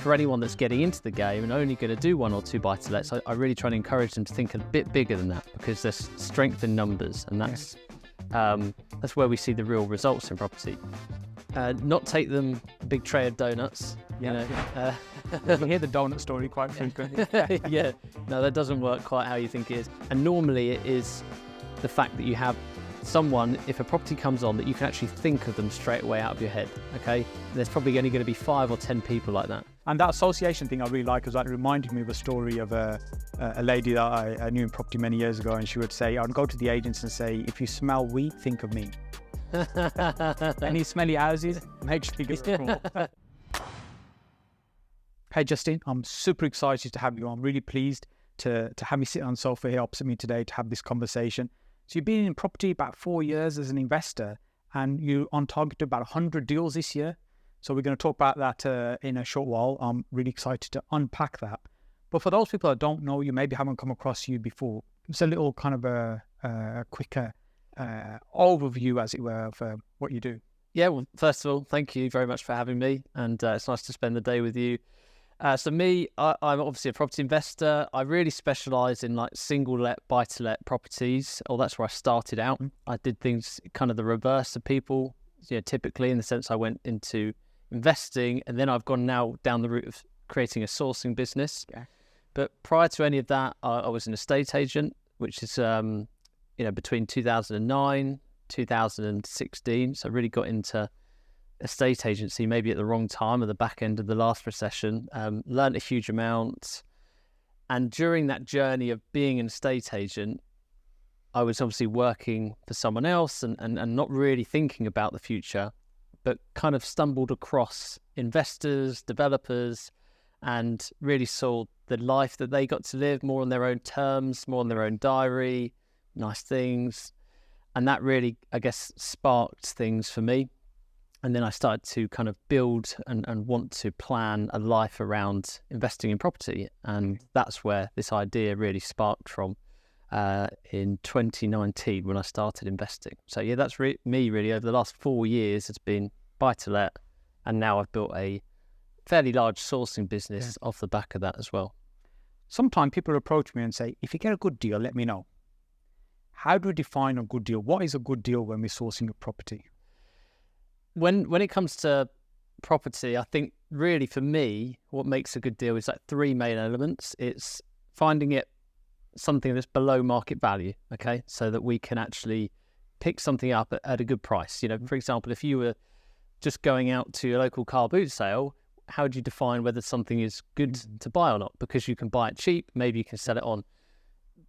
for anyone that's getting into the game and only going to do 1 or 2 buy-to-lets, I really try to encourage them to think a bit bigger than that, because there's strength in numbers, and that's where we see the real results in property. Not take them a big tray of donuts. You hear the donut story quite frequently. Yeah, no, that doesn't work quite how you think it is. And normally it is the fact that you have someone, if a property comes on, that you can actually think of them straight away out of your head, okay? There's probably only going to be 5 or 10 people like that. And that association thing I really like, because that reminded me of a story of a lady that I knew in property many years ago, and she would say, I'd go to the agents and say, if you smell weed, think of me. Any smelly houses, make sure you give a call. Hey Justin, I'm super excited to have you. I'm really pleased to have me sit on the sofa here opposite me today to have this conversation. So you've been in property about 4 years as an investor, and you're on target to about 100 deals this year. So we're going to talk about that in a short while. I'm really excited to unpack that. But for those people that don't know you, maybe haven't come across you before, it's a little kind of a quicker overview, as it were, of what you do. Yeah, well, first of all, thank you very much for having me, and it's nice to spend the day with you. So me, I'm obviously a property investor. I really specialise in like single-let, buy-to-let properties. Or that's where I started out. I did things kind of the reverse of people, typically, in the sense I went into investing, and then I've gone now down the route of creating a sourcing business. Yeah. But prior to any of that, I was an estate agent, which is between 2009, 2016. So I really got into estate agency maybe at the wrong time, at the back end of the last recession. Learned a huge amount, and during that journey of being an estate agent, I was obviously working for someone else and not really thinking about the future, but kind of stumbled across investors, developers, and really saw the life that they got to live more on their own terms, more on their own diary, nice things. And that really, I guess, sparked things for me. And then I started to kind of build and want to plan a life around investing in property. And that's where this idea really sparked from in 2019 when I started investing. So yeah, that's me really. Over the last 4 years, it's been buy-to-let. And now I've built a fairly large sourcing business off the back of that as well. Sometimes people approach me and say, if you get a good deal, let me know. How do we define a good deal? What is a good deal when we're sourcing a property? When it comes to property, I think really for me, what makes a good deal is like 3 main elements. It's finding it something that's below market value, okay? So that we can actually pick something up at a good price. For example, if you were just going out to a local car boot sale, how do you define whether something is good to buy or not? Because you can buy it cheap, maybe you can sell it on.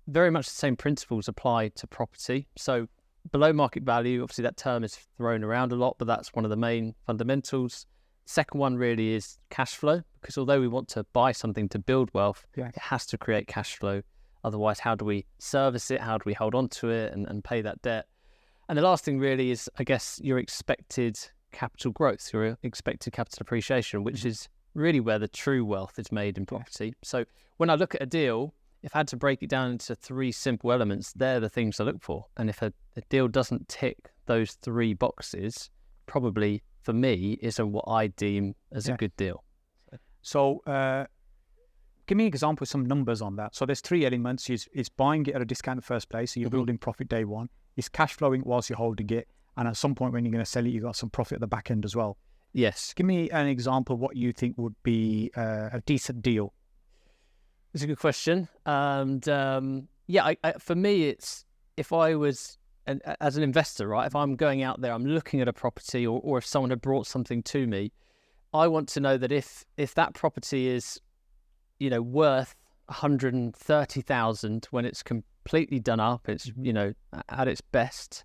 Very much the same principles apply to property. So below market value, obviously that term is thrown around a lot, but that's one of the main fundamentals. Second one really is cash flow, because although we want to buy something to build wealth, it has to create cash flow. Otherwise, how do we service it? How do we hold on to it and pay that debt? And the last thing really is, I guess, your expected capital growth, your expected capital appreciation, which is really where the true wealth is made in property. So when I look at a deal, if I had to break it down into 3 simple elements, they're the things I look for. And if a deal doesn't tick those 3 boxes, probably for me isn't what I deem as a good deal. So give me an example of some numbers on that. So there's 3 elements. It's buying it at a discount in the first place, so you're building profit day one. It's cash flowing whilst you're holding it. And at some point when you're going to sell it, you've got some profit at the back end as well. Yes. Give me an example of what you think would be a decent deal. It's a good question. And for me, it's if I was, as an investor, right, if I'm going out there, I'm looking at a property or if someone had brought something to me, I want to know that if that property is, worth 130,000 when it's completely done up, it's, at its best,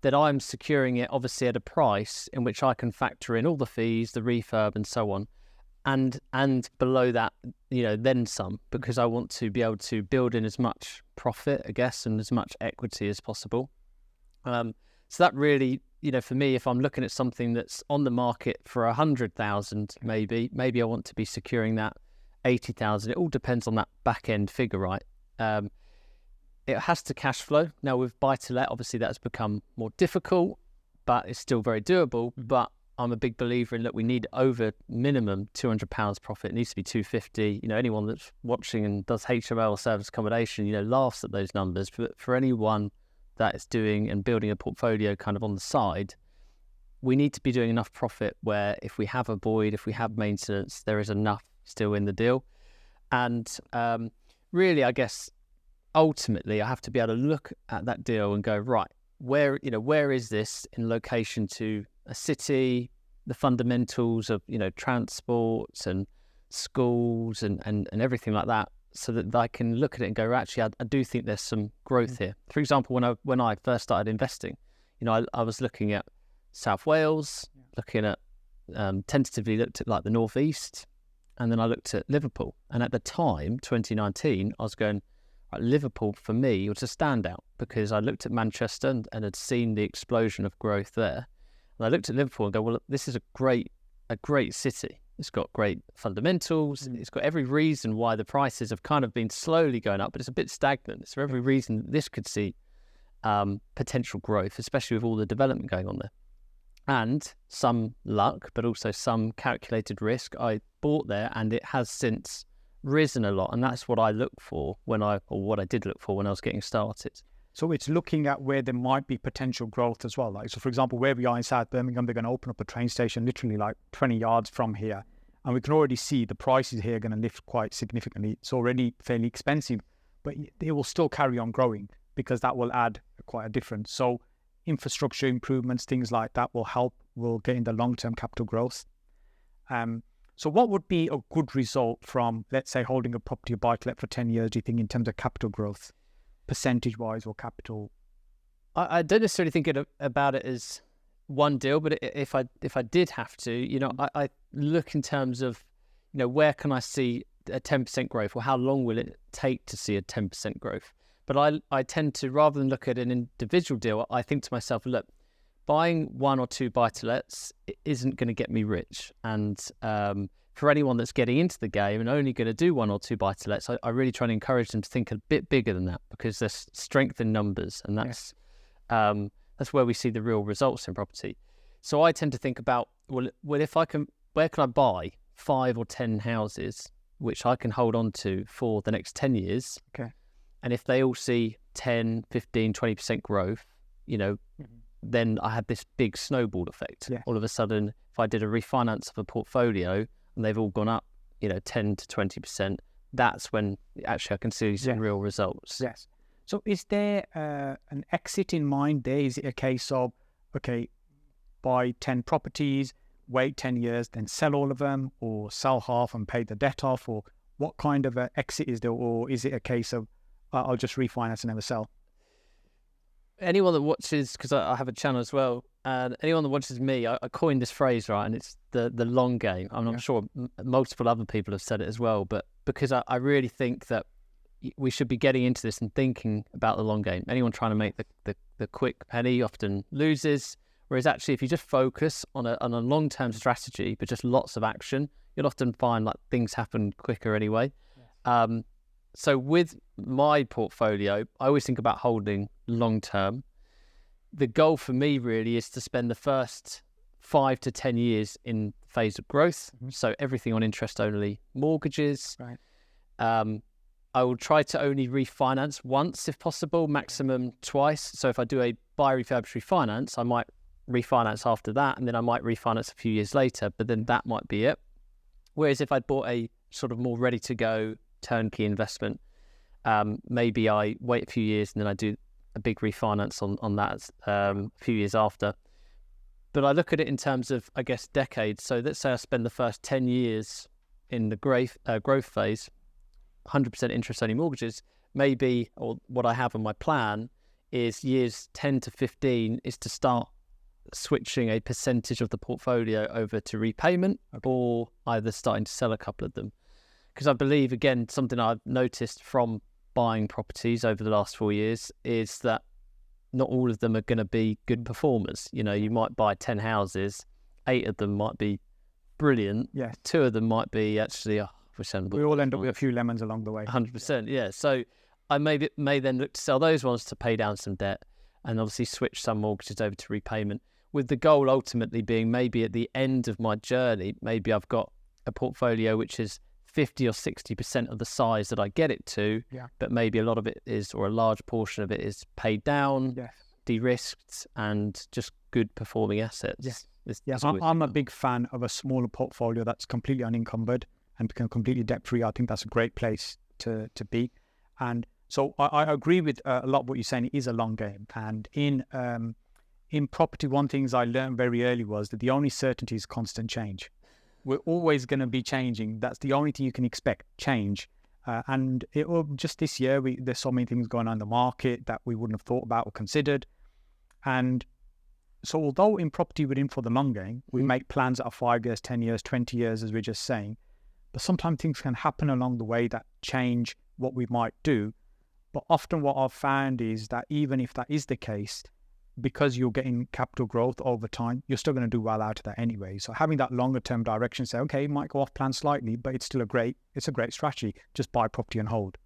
that I'm securing it obviously at a price in which I can factor in all the fees, the refurb and so on. And below that, then some, because I want to be able to build in as much profit, I guess, and as much equity as possible. So that really, for me, if I'm looking at something that's on the market for 100,000, maybe I want to be securing that 80,000. It all depends on that back end figure, right? It has to cash flow. Now with buy to let, obviously that's become more difficult, but it's still very doable. But I'm a big believer in, look, we need over minimum £200 profit. It needs to be 250. Anyone that's watching and does HMO service accommodation, laughs at those numbers. But for anyone that is doing and building a portfolio kind of on the side, we need to be doing enough profit where if we have a void, if we have maintenance, there is enough still in the deal. And really, I guess, ultimately, I have to be able to look at that deal and go, right, where is this in location to a city, the fundamentals of, transports and schools and everything like that, so that I can look at it and go, actually, I do think there's some growth here. For example, when I first started investing, I was looking at South Wales, looking at, tentatively looked at like the Northeast, and then I looked at Liverpool. And at the time, 2019, I was going, right, Liverpool for me was a standout because I looked at Manchester and had seen the explosion of growth there. And I looked at Liverpool and go, well, this is a great city. It's got great fundamentals. It's got every reason why the prices have kind of been slowly going up, but it's a bit stagnant. It's for every reason this could see potential growth, especially with all the development going on there. And some luck, but also some calculated risk. I bought there and it has since risen a lot. And that's what I look for what I did look for when I was getting started. So it's looking at where there might be potential growth as well. Like, so for example, where we are in South Birmingham, they're going to open up a train station literally like 20 yards from here. And we can already see the prices here are going to lift quite significantly. It's already fairly expensive, but they will still carry on growing because that will add quite a difference. So infrastructure improvements, things like that will get in the long-term capital growth. So what would be a good result from, let's say, holding a property or buy-to-let for 10 years, do you think, in terms of capital growth? Percentage-wise or capital? I don't necessarily think about it as one deal, but if I did have to, I look in terms of, where can I see a 10% growth, or how long will it take to see a 10% growth? But I tend to, rather than look at an individual deal, I think to myself, look, buying one or two buy-to-lets isn't going to get me rich. And for anyone that's getting into the game and only going to do one or two buy-to-lets, I really try to encourage them to think a bit bigger than that, because there's strength in numbers, and that's where we see the real results in property. So I tend to think about, well, where can I buy 5 or 10 houses which I can hold on to for the next 10 years? Okay. And if they all see 10, 15, 20% growth, then I have this big snowball effect. Yeah. All of a sudden, if I did a refinance of a portfolio and they've all gone up, 10 to 20%, that's when actually I can see some real results. Yes. So is there an exit in mind there? Is it a case of, okay, buy 10 properties, wait 10 years, then sell all of them, or sell half and pay the debt off? Or what kind of an exit is there? Or is it a case of, I'll just refinance and never sell? Anyone that watches, because I have a channel as well, and anyone that watches me, I coined this phrase, right? And it's the long game. I'm sure multiple other people have said it as well, but because I really think that we should be getting into this and thinking about the long game. Anyone trying to make the quick penny often loses, whereas actually if you just focus on a long-term strategy, but just lots of action, you'll often find like things happen quicker anyway. Yes. So with my portfolio, I always think about holding long-term. The goal for me really is to spend the first 5 to 10 years in phase of growth. Mm-hmm. So everything on interest-only mortgages. Right. I will try to only refinance once if possible, maximum twice. So if I do a buy refurbished refinance, I might refinance after that, and then I might refinance a few years later, but then that might be it. Whereas if I bought a sort of more ready-to-go turnkey investment, maybe I wait a few years and then I do a big refinance on that a few years after. But I look at it in terms of, I guess, decades. So let's say I spend the first 10 years in the growth phase, 100% interest-only mortgages, maybe, or what I have on my plan is years 10 to 15 is to start switching a percentage of the portfolio over to repayment, or either starting to sell a couple of them. Because I believe, again, something I've noticed from buying properties over the last 4 years is that not all of them are going to be good performers. You might buy 10 houses, 8 of them might be brilliant. Yes. 2 of them might be actually, we all end up with a few lemons along the way. 100%, yeah. So I may then look to sell those ones to pay down some debt and obviously switch some mortgages over to repayment. with the goal ultimately being maybe at the end of my journey, maybe I've got a portfolio which is 50 or 60% of the size that I get it to, but maybe a lot of it is, or a large portion of it is paid down, de-risked, and just good performing assets. I'm a big fan of a smaller portfolio that's completely unencumbered and completely debt-free. I think that's a great place to be. And so I agree with a lot of what you're saying. It is a long game. And in property, one thing I learned very early was that the only certainty is constant change. We're always going to be changing. That's the only thing you can expect, change. And it will just this year, there's so many things going on in the market that we wouldn't have thought about or considered. And so although in property we're in for the long game, we make plans that are 5 years, 10 years, 20 years, as we're just saying. But sometimes things can happen along the way that change what we might do. But often what I've found is that even if that is the case, because you're getting capital growth over time, you're still going to do well out of that anyway. So having that longer term direction, say, okay, it might go off plan slightly, but it's still a great strategy. Just buy property and hold.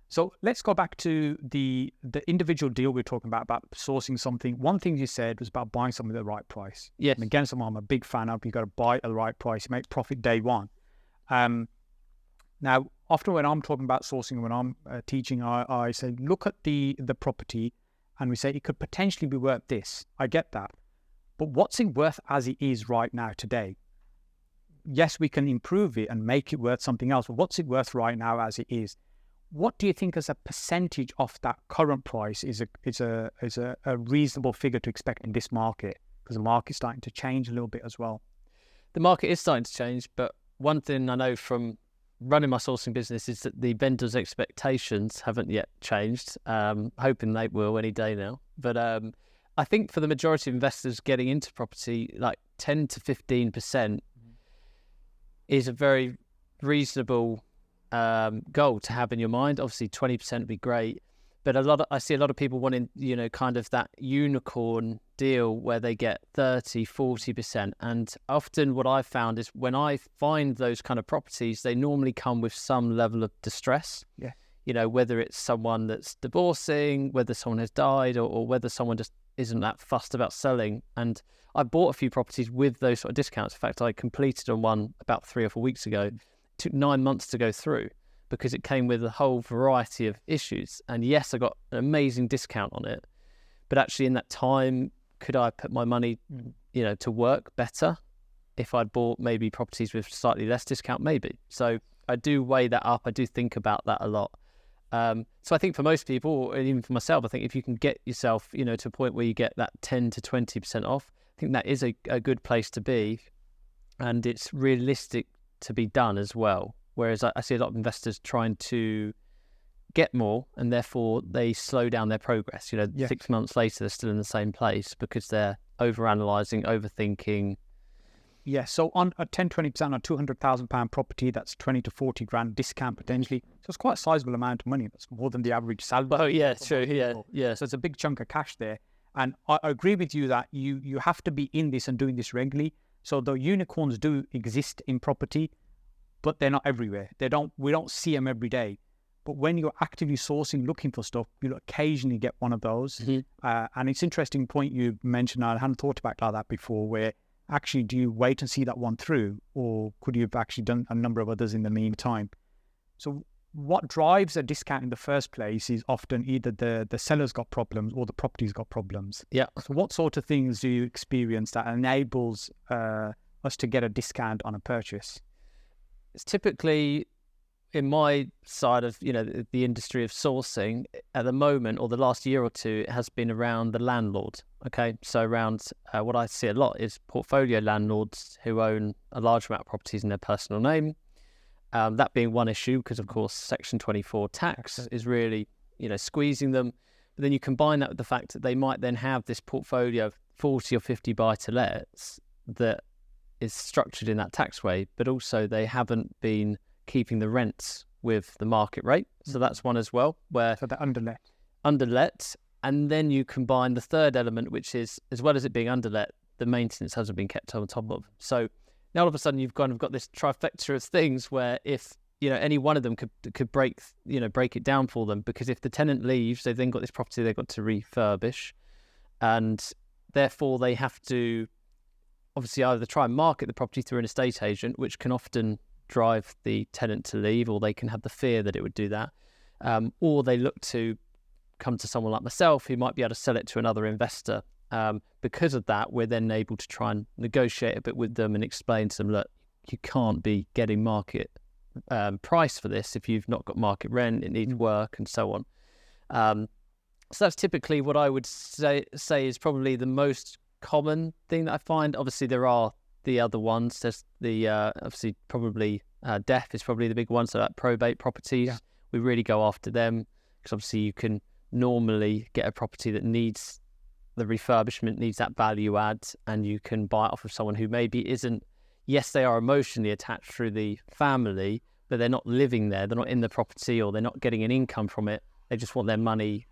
So let's go back to the individual deal we're talking about sourcing something. One thing you said was about buying something at the right price. Yes. And again, someone I'm a big fan of. You've got to buy at the right price. You make profit day one. Now, often when I'm talking about sourcing, when I'm teaching, I say, look at the property and we say it could potentially be worth this. I get that. But what's it worth as it is right now today? Yes, we can improve it and make it worth something else, but what's it worth right now as it is? What do you think as a percentage of that current price is a reasonable figure to expect in this market? Because the market's starting to change a little bit as well. The market is starting to change, but one thing I know from running my sourcing business is that the vendors' expectations haven't yet changed. Hoping they will any day now. But I think for the majority of investors getting into property, like 10 to 15% is a very reasonable goal to have in your mind. Obviously 20% would be great, but I see a lot of people wanting, kind of that unicorn deal where they get 30, 40%. And often what I've found is when I find those kind of properties, they normally come with some level of distress. Yeah. Whether it's someone that's divorcing, whether someone has died, or whether someone just isn't that fussed about selling. And I bought a few properties with those sort of discounts. In fact, I completed on one about 3 or 4 weeks ago. It took 9 months to go through because it came with a whole variety of issues. And yes, I got an amazing discount on it, but actually in that time, could I put my money, to work better if I'd bought maybe properties with slightly less discount? Maybe. So I do weigh that up. I do think about that a lot. So I think for most people, and even for myself, I think if you can get yourself, to a point where you get that 10 to 20% off, I think that is a good place to be. And it's realistic to be done as well. Whereas I see a lot of investors trying to get more, and therefore they slow down their progress. 6 months later, they're still in the same place because they're overanalyzing, overthinking. Yeah, so on a 10, 20% on a £200,000 property, that's 20 to 40 grand discount potentially. So it's quite a sizable amount of money. That's more than the average salary. Oh, yeah, true. Yeah. So it's a big chunk of cash there. And I agree with you that you have to be in this and doing this regularly. So the unicorns do exist in property, but they're not everywhere. We don't see them every day. But when you're actively sourcing, looking for stuff, you'll occasionally get one of those. Mm-hmm. And it's an interesting point you mentioned. I hadn't thought about like that before, where actually do you wait and see that one through, or could you have actually done a number of others in the meantime? So what drives a discount in the first place is often either the seller's got problems or the property's got problems. Yeah. So what sort of things do you experience that enables us to get a discount on a purchase? It's typically, in my side of the industry of sourcing at the moment, or the last year or two, it has been around the landlord. Okay, so around what I see a lot is portfolio landlords who own a large amount of properties in their personal name. That being one issue, because of course Section 24 tax is really squeezing them. But then you combine that with the fact that they might then have this portfolio of 40 or 50 buy-to-lets that is structured in that tax way, but also they haven't been keeping the rents with the market rate. So that's one as well, where... So they're underlet. And then you combine the third element, which is, as well as it being underlet, the maintenance hasn't been kept on top of. So now all of a sudden you've kind of got this trifecta of things where if, any one of them could break it down for them, because if the tenant leaves, they've then got this property they've got to refurbish, and therefore they have to obviously either try and market the property through an estate agent, which can often drive the tenant to leave, or they can have the fear that it would do that, or they look to come to someone like myself who might be able to sell it to another investor. Because of that, we're then able to try and negotiate a bit with them and explain to them, look, you can't be getting market price for this if you've not got market rent, it needs work and so on. So that's typically what I would say is probably the most common thing that I find. Obviously there are the other ones. There's the obviously probably death is probably the big one, so like probate properties. We really go after them because obviously you can normally get a property that needs the refurbishment, needs that value add, and you can buy it off of someone who maybe isn't, yes, they are emotionally attached through the family, but they're not living there, they're not in the property, or they're not getting an income from it, they just want their money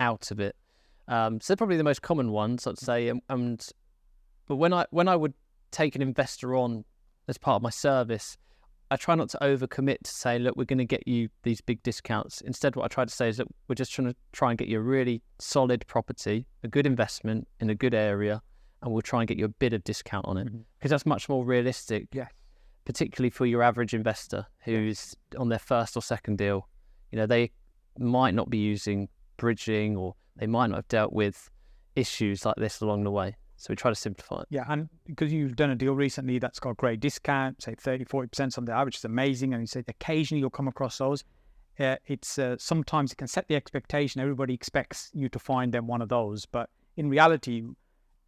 out of it. So they're probably the most common ones, I'd say. But when I would take an investor on as part of my service, I try not to overcommit to say, look, we're going to get you these big discounts. Instead, what I try to say is that we're just trying and get you a really solid property, a good investment in a good area, and we'll try and get you a bit of discount on it, because that's much more realistic, particularly for your average investor who's on their first or second deal. You know, they might not be using bridging, or they might not have dealt with issues like this along the way. So we try to simplify it. Yeah, and because you've done a deal recently that's got a great discount, say 30-40% on the average, is amazing, and you say occasionally you'll come across those. It's sometimes it can set the expectation. Everybody expects you to find them one of those, but in reality,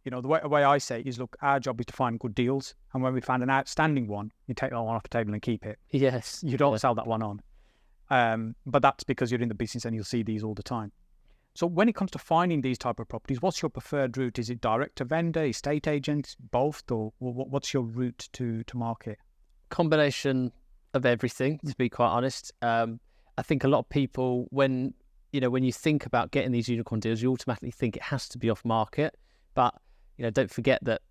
you know, the way I say it is, look, our job is to find good deals, and when we find an outstanding one, you take that one off the table and keep it. Yes. You don't sell that one on. But that's because you're in the business and you'll see these all the time. So when it comes to finding these type of properties, what's your preferred route? Is it direct to vendor, estate agents, both, or what's your route to market? Combination of everything, to be quite honest. I think a lot of people, when you think about getting these unicorn deals, you automatically think it has to be off market. But don't forget that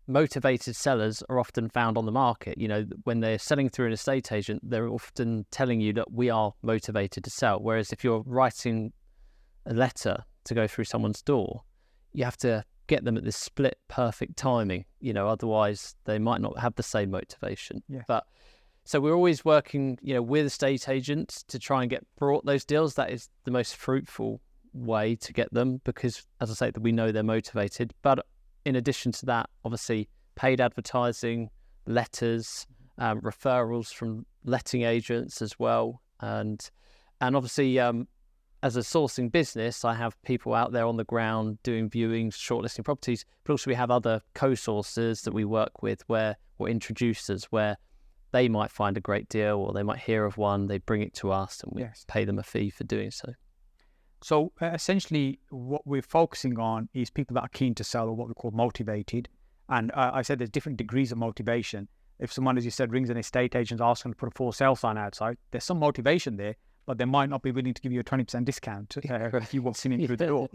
motivated sellers are often found on the market. When they're selling through an estate agent, they're often telling you that we are motivated to sell. Whereas if you're writing a letter to go through someone's door, you have to get them at this split perfect timing. Otherwise they might not have the same motivation. But so we're always working, with estate agents to try and get brought those deals. That is the most fruitful way to get them, because as I say, that we know they're motivated. But in addition to that, obviously paid advertising, letters, referrals from letting agents as well, and obviously as a sourcing business, I have people out there on the ground doing viewings, shortlisting properties, but also we have other co-sourcers that we work with, or introducers, where they might find a great deal or they might hear of one, they bring it to us, and we pay them a fee for doing so. So essentially what we're focusing on is people that are keen to sell, or what we call motivated. And I said there's different degrees of motivation. If someone, as you said, rings an estate agent asking to put a for sale sign outside, there's some motivation there, but they might not be willing to give you a 20% discount if you walk in through the door.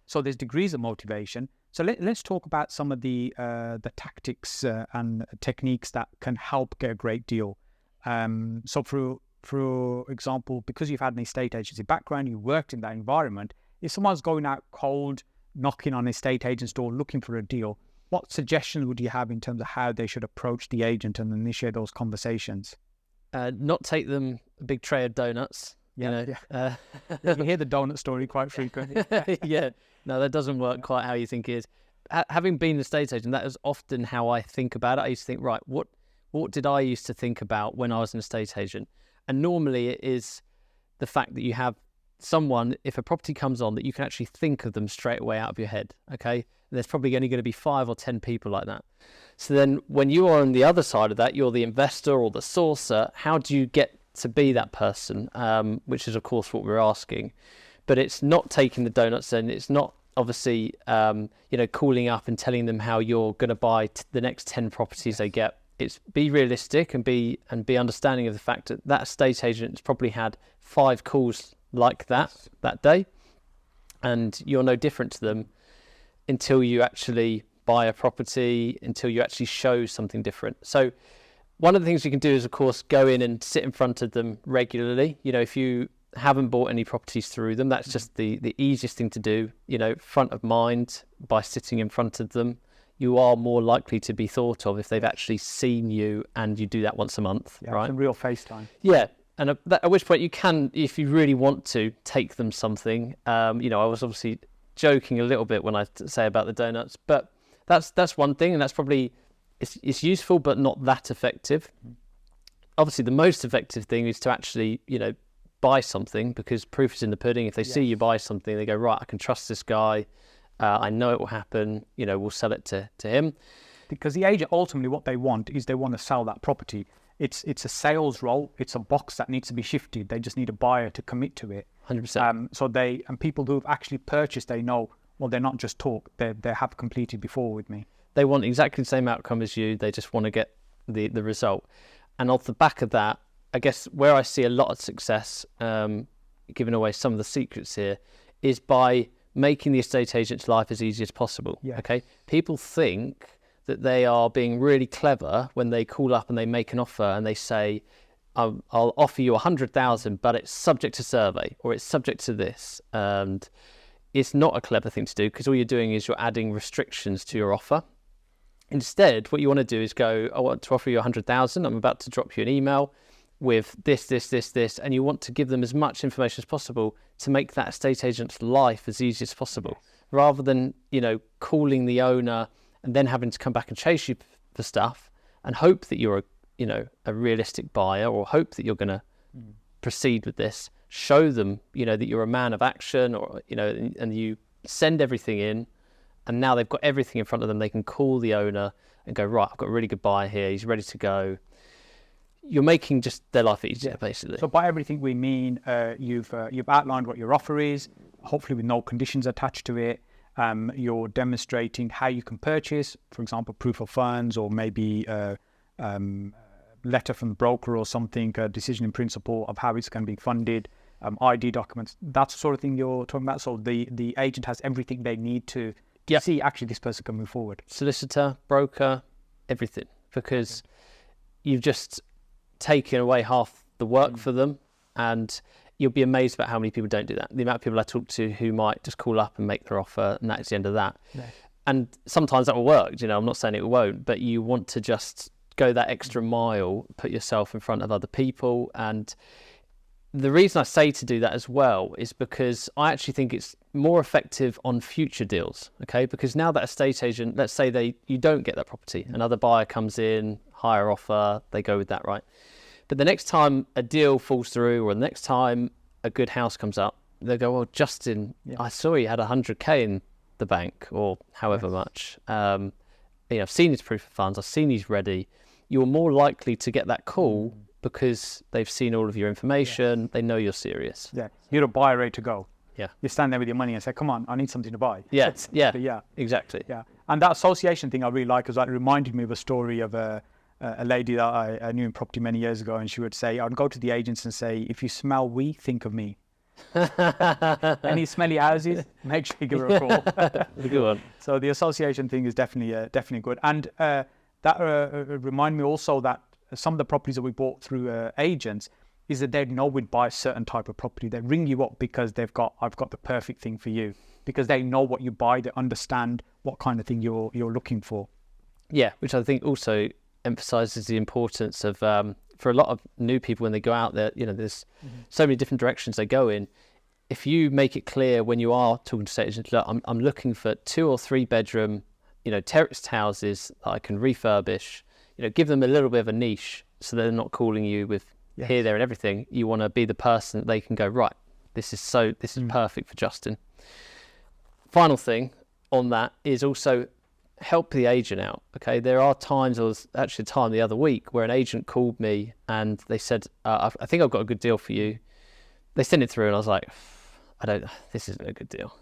So there's degrees of motivation. So let's talk about some of the tactics and techniques that can help get a great deal. So for example, because you've had an estate agency background, you worked in that environment, if someone's going out cold, knocking on an estate agent's door looking for a deal, what suggestions would you have in terms of how they should approach the agent and initiate those conversations? Not take them a big tray of donuts. You hear the donut story quite frequently. No, that doesn't work quite how you think it is. Having been an estate agent, that is often how I think about it. I used to think, right, what did I used to think about when I was an estate agent? And normally it is the fact that you have someone, if a property comes on, that you can actually think of them straight away out of your head, okay? And there's probably only going to be 5 or 10 people like that. So then when you are on the other side of that, you're the investor or the sourcer, how do you get to be that person? Which is, of course, what we're asking. But it's not taking the donuts in. It's not obviously, calling up and telling them how you're going to buy the next 10 properties they get. It's be realistic and be understanding of the fact that estate agent has probably had 5 calls like that day, and you're no different to them until you actually buy a property, until you actually show something different. So one of the things you can do is, of course, go in and sit in front of them regularly. If you haven't bought any properties through them. That's just the easiest thing to do. You know, front of mind, by sitting in front of them, you are more likely to be thought of if they've actually seen you, and you do that once a month, right? Some real FaceTime. Yeah. And at which point you can, if you really want to, take them something. You know, I was obviously joking a little bit when I say about the donuts, but that's one thing, and that's probably, it's useful but not that effective. Obviously, the most effective thing is to actually, you know, buy something, because proof is in the pudding. If they see you buy something, they go, right, I can trust this guy. I know it will happen. You know, we'll sell it to him. Because the agent, ultimately what they want is they want to sell that property. It's a sales role. It's a box that needs to be shifted. They just need a buyer to commit to it. 100%. So people who have actually purchased, they know, well, they're not just talk. They have completed before with me. They want exactly the same outcome as you. They just want to get the result. And off the back of that, I guess where I see a lot of success, giving away some of the secrets here, is by making the estate agent's life as easy as possible. Yeah. Okay. People think that they are being really clever when they call up and they make an offer and they say, I'll offer you 100,000, but it's subject to survey, or it's subject to this. And it's not a clever thing to do, because all you're doing is you're adding restrictions to your offer. Instead, what you want to do is go, I want to offer you 100,000. I'm about to drop you an email with this, and you want to give them as much information as possible to make that estate agent's life as easy as possible, rather than, you know, calling the owner and then having to come back and chase you for stuff and hope that you're a realistic buyer, or hope that you're going to proceed with this. Show them, you know, that you're a man of action, or, you know, and you send everything in, and now they've got everything in front of them. They can call the owner and go, right, I've got a really good buyer here. He's ready to go. You're making just their life easier, basically. So by everything we mean, you've outlined what your offer is, hopefully with no conditions attached to it. You're demonstrating how you can purchase, for example, proof of funds, or maybe letter from the broker or something, a decision in principle of how it's going to be funded, ID documents. That's the sort of thing you're talking about. So the agent has everything they need to see actually this person can move forward. Solicitor, broker, everything, because you've just taken away half the work for them, and you'll be amazed about how many people don't do that. The amount of people I talk to who might just call up and make their offer, and that's the end of that. Yeah. And sometimes that will work, you know, I'm not saying it won't, but you want to just go that extra mile, put yourself in front of other people. And the reason I say to do that as well is because I actually think it's more effective on future deals, okay? Because now that estate agent, let's say you don't get that property, another buyer comes in, higher offer, they go with that, right? But the next time a deal falls through, or the next time a good house comes up, they go, well, Justin, I saw you had 100K in the bank, or however much. You know, I've seen his proof of funds, I've seen he's ready. You're more likely to get that call because they've seen all of your information, they know you're serious. Yeah, you're a buyer ready to go. Yeah. You stand there with your money and say, come on, I need something to buy. Yeah, exactly. Yeah, and that association thing I really like, because that reminded me of a story of a lady that I knew in property many years ago, and she would say, I'd go to the agents and say, if you smell wee, think of me. Any smelly houses, make sure you give her a call. A good one. So the association thing is definitely good. And that remind me also that some of the properties that we bought through agents is that they know we'd buy a certain type of property. They ring you up because I've got the perfect thing for you, because they know what you buy, they understand what kind of thing you're looking for. Yeah, which I think also emphasizes the importance of for a lot of new people when they go out there, you know, there's so many different directions they go in. If you make it clear when you are talking to estate agents, look, I'm looking for 2 or 3 bedroom, you know, terraced houses that I can refurbish, you know, give them a little bit of a niche so they're not calling you with here, there and everything. You want to be the person that they can go, right, this is perfect for Justin. Final thing on that is also help the agent out. Okay, there are times, there was actually a time the other week where an agent called me and they said, I think I've got a good deal for you. They sent it through and I was like, this isn't a good deal.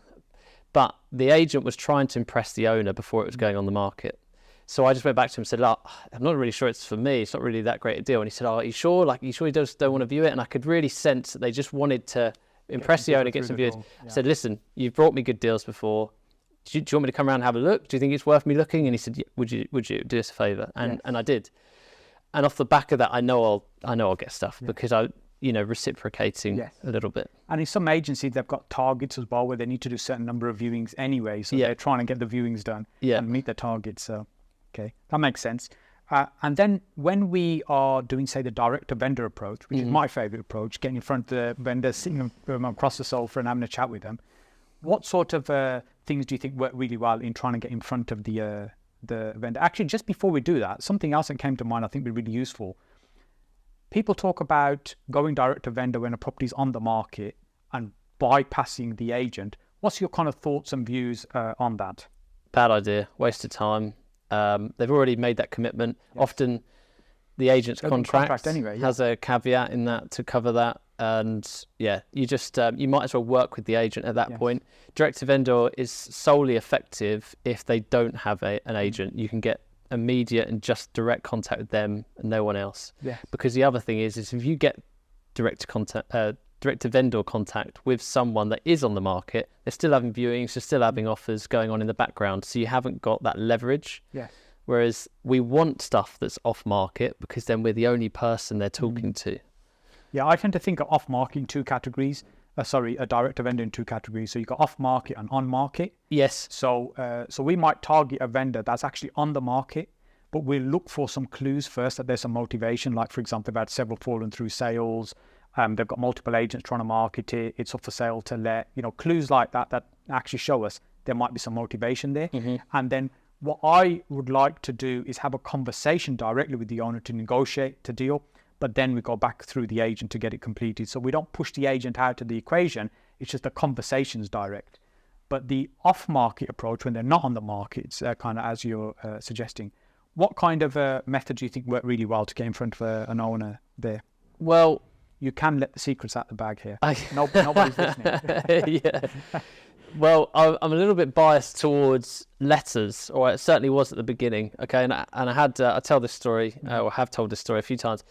But the agent was trying to impress the owner before it was going on the market. So I just went back to him and said, I'm not really sure it's for me. It's not really that great a deal. And he said, are you sure? Like, you sure you just don't want to view it? And I could really sense that they just wanted to impress the owner, get some views. I said, listen, you've brought me good deals before. Do you want me to come around and have a look? Do you think it's worth me looking? And he said, would you do us a favour? And I did. And off the back of that, I know I'll get stuff because reciprocating a little bit. And in some agencies, they've got targets as well where they need to do a certain number of viewings anyway. So they're trying to get the viewings done and meet their targets. So, okay, that makes sense. And then when we are doing, say, the direct-to-vendor approach, which is my favorite approach, getting in front of the vendors, sitting them across the sofa and having a chat with them, what sort of things do you think work really well in trying to get in front of the vendor? Actually, just before we do that, something else that came to mind I think would be really useful. People talk about going direct-to-vendor when a property is on the market and bypassing the agent. What's your kind of thoughts and views on that? Bad idea, waste of time. They've already made that commitment. Often the agent's contract anyway, has a caveat in that to cover that. And you just you might as well work with the agent at that point. Direct to vendor is solely effective if they don't have an agent. You can get immediate and just direct contact with them and no one else. Because the other thing is if you get direct to vendor contact with someone that is on the market, they're still having viewings, they're still having offers going on in the background, so you haven't got that leverage. Whereas we want stuff that's off market because then we're the only person they're talking to. I tend to think of off market in two categories. A direct to vendor in two categories. So you've got off market and on market. So we might target a vendor that's actually on the market, but we'll look for some clues first that there's some motivation. Like, for example, they've had several fallen through sales. They've got multiple agents trying to market it. It's up for sale to let. Clues like that actually show us there might be some motivation there. And then what I would like to do is have a conversation directly with the owner to negotiate the deal. But then we go back through the agent to get it completed. So we don't push the agent out of the equation. It's just the conversation's direct. But the off-market approach, when they're not on the market, it's kind of as you're suggesting. What kind of method do you think worked really well to get in front of an owner there? Well, you can let the secrets out the bag here. Nobody's listening. Well, I'm a little bit biased towards letters, or it certainly was at the beginning. Okay, and I had I tell this story, or have told this story a few times.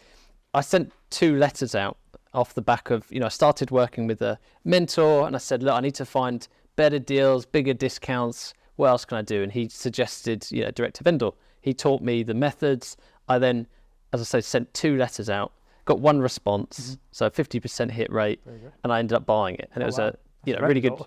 I sent 2 letters out off the back of, I started working with a mentor and I said, look, I need to find better deals, bigger discounts. What else can I do? And he suggested, direct to vendor. He taught me the methods. I then, as I say, sent 2 letters out, got 1 response, so 50% hit rate, and I ended up buying it. And it was a really good.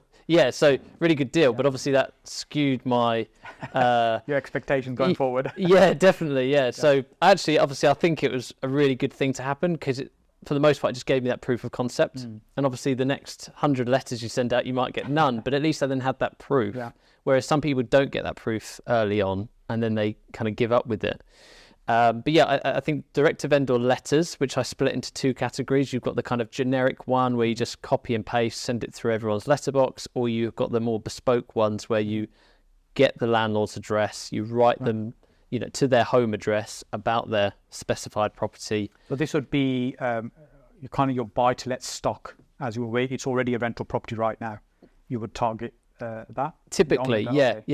So really good deal, but obviously that skewed my your expectations going forward. Definitely. So actually, obviously, I think it was a really good thing to happen because for the most part, it just gave me that proof of concept. And obviously, the next 100 letters you send out, you might get none, but at least I then had that proof. Whereas some people don't get that proof early on, and then they kind of give up with it. I think direct to vendor letters, which I split into 2 categories. You've got the kind of generic one where you just copy and paste, send it through everyone's letterbox, or you've got the more bespoke ones where you get the landlord's address, you write them, to their home address about their specified property. So this would be kind of your buy-to-let stock, as you were. It's already a rental property right now. You would target that? Typically,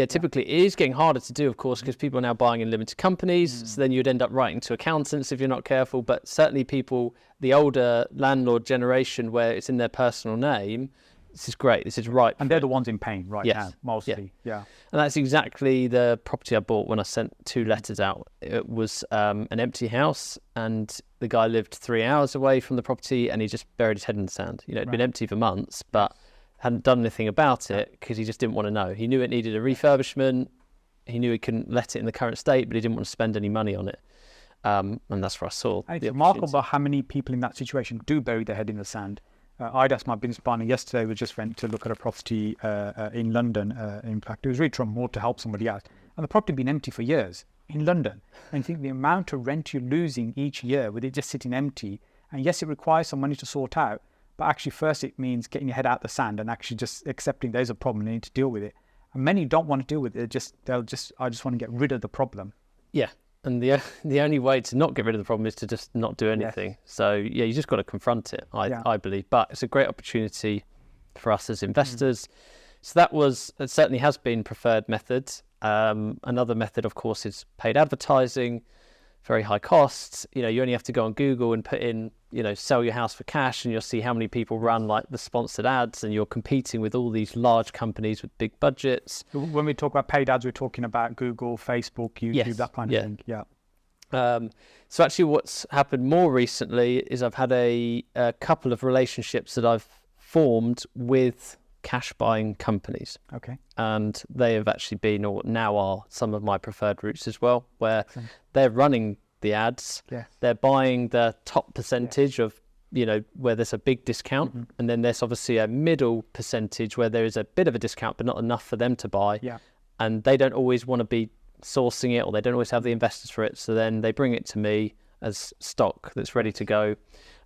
typically. It is getting harder to do, of course, because people are now buying in limited companies, so then you'd end up writing to accountants if you're not careful, but certainly people, the older landlord generation where it's in their personal name, this is great, this is right. And they're the ones in pain right now, mostly. And that's exactly the property I bought when I sent 2 letters out. It was an empty house, and the guy lived 3 hours away from the property, and he just buried his head in the sand. It'd been empty for months, but hadn't done anything about it because he just didn't want to know. He knew it needed a refurbishment. He knew he couldn't let it in the current state, but he didn't want to spend any money on it. And that's where I saw the It's remarkable how many people in that situation do bury their head in the sand. I'd asked my business partner yesterday, we just went to look at a property in London. In fact, it was really trying more to help somebody out. And the property had been empty for years in London. And you think the amount of rent you're losing each year with it just sitting empty, and yes, it requires some money to sort out, but actually first it means getting your head out the sand and actually just accepting there's a problem and you need to deal with it. And many don't want to deal with it. I just want to get rid of the problem. And the only way to not get rid of the problem is to just not do anything. So you just got to confront it, I believe. But it's a great opportunity for us as investors. So it certainly has been preferred method. Another method, of course, is paid advertising. Very high costs. You only have to go on Google and put in, sell your house for cash, and you'll see how many people run like the sponsored ads, and you're competing with all these large companies with big budgets. When we talk about paid ads, we're talking about Google, Facebook, YouTube, that kind of thing. So actually what's happened more recently is I've had a couple of relationships that I've formed with cash buying companies. Okay. And they have actually been, or now are, some of my preferred routes as well, where they're running the ads, they're buying the top percentage of, where there's a big discount, and then there's obviously a middle percentage where there is a bit of a discount, but not enough for them to buy. And they don't always want to be sourcing it, or they don't always have the investors for it. So then they bring it to me as stock that's ready to go.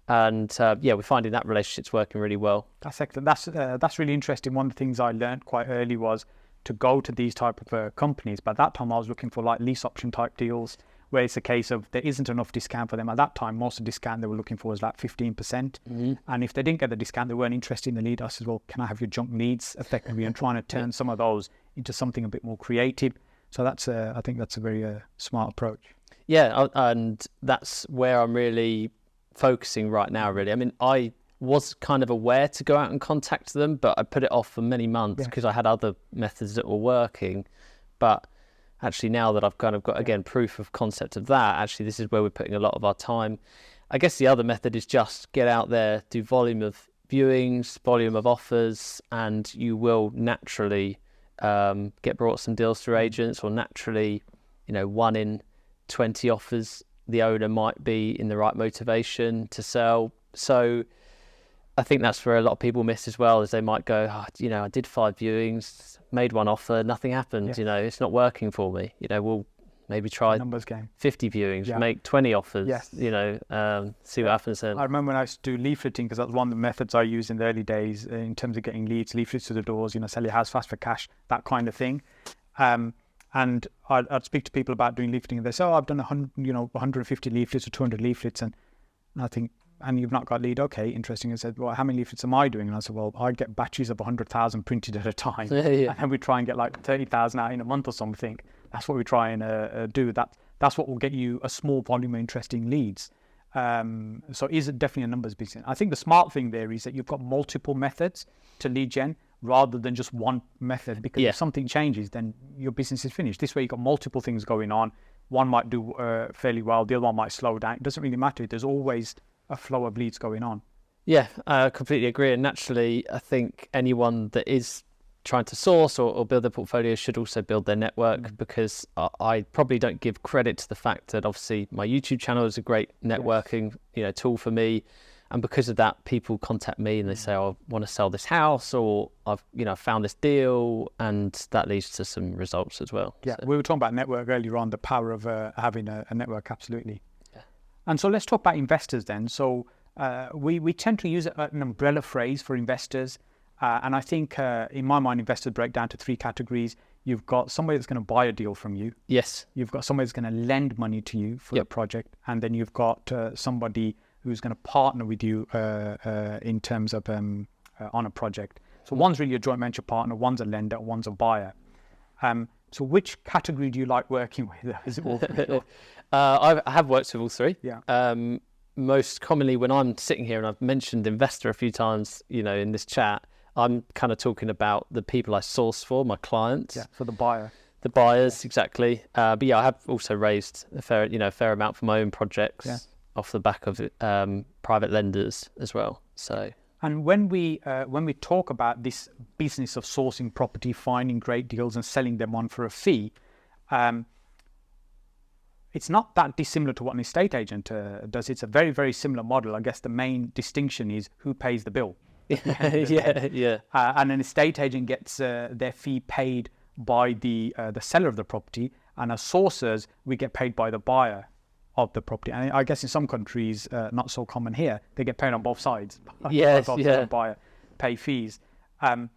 And we're finding that relationship's working really well. That's excellent. That's really interesting. One of the things I learned quite early was to go to these type of companies. But at that time, I was looking for like lease option type deals, where it's a case of there isn't enough discount for them. At that time, most of the discount they were looking for was like 15%. And if they didn't get the discount, they weren't interested in the lead. I said, well, can I have your junk leads effectively, and trying to turn some of those into something a bit more creative. So that's I think that's a very smart approach. Yeah, and that's where I'm really focusing right now, really. I mean, I was kind of aware to go out and contact them, but I put it off for many months because I had other methods that were working. But actually now that I've kind of got, again, proof of concept of that, actually this is where we're putting a lot of our time. I guess the other method is just get out there, do volume of viewings, volume of offers, and you will naturally get brought some deals through agents, or naturally, 1 in 20 offers, the owner might be in the right motivation to sell. So I think that's where a lot of people miss as well, is they might go, I did 5 viewings, made 1 offer, nothing happened, it's not working for me. We'll maybe try numbers game. 50 viewings, make 20 offers, see what happens then. I remember when I used to do leafleting, because that was one of the methods I used in the early days in terms of getting leads, leaflets to the doors, sell your house fast for cash, that kind of thing. And I'd speak to people about doing leafleting, and they say, I've done 150 leaflets or 200 leaflets, and I think, and you've not got lead. Okay, interesting. I said, well, how many leaflets am I doing? And I said, well, I get batches of 100,000 printed at a time, and then we try and get like 30,000 out in a month or something. That's what we try and do. That's what will get you a small volume of interesting leads. So is it definitely a numbers business? I think the smart thing there is that you've got multiple methods to lead gen, rather than just one method, because if something changes, then your business is finished. This way you've got multiple things going on. One might do fairly well, the other one might slow down. It doesn't really matter. There's always a flow of leads going on. Yeah, I completely agree. And naturally, I think anyone that is trying to source or build their portfolio should also build their network, because I probably don't give credit to the fact that obviously my YouTube channel is a great networking tool for me. And because of that, people contact me and they say, I want to sell this house, or I've found this deal, and that leads to some results as well. Yeah, so we were talking about network earlier on, the power of having a network, absolutely. Yeah. And so let's talk about investors then. So we tend to use an umbrella phrase for investors. And I think in my mind, investors break down to 3 categories. You've got somebody that's going to buy a deal from you. Yes. You've got somebody that's going to lend money to you for the project. And then you've got somebody who's going to partner with you in terms of on a project. So one's really a joint venture partner, one's a lender, one's a buyer. So which category do you like working with? Is it all 3? I have worked with all 3. Yeah. Most commonly when I'm sitting here, and I've mentioned investor a few times, in this chat, I'm kind of talking about the people I source for, my clients. Yeah, for the buyer. The buyers, exactly. But I have also raised a fair amount for my own projects. Yeah. Off the back of private lenders as well. So, and when we talk about this business of sourcing property, finding great deals and selling them on for a fee, it's not that dissimilar to what an estate agent does. It's a very, very similar model. I guess the main distinction is who pays the bill. Yeah. And an estate agent gets their fee paid by the seller of the property, and as sourcers, we get paid by the buyer of the property. And I guess in some countries, not so common here, they get paid on both sides. Yes, buyer pay fees. And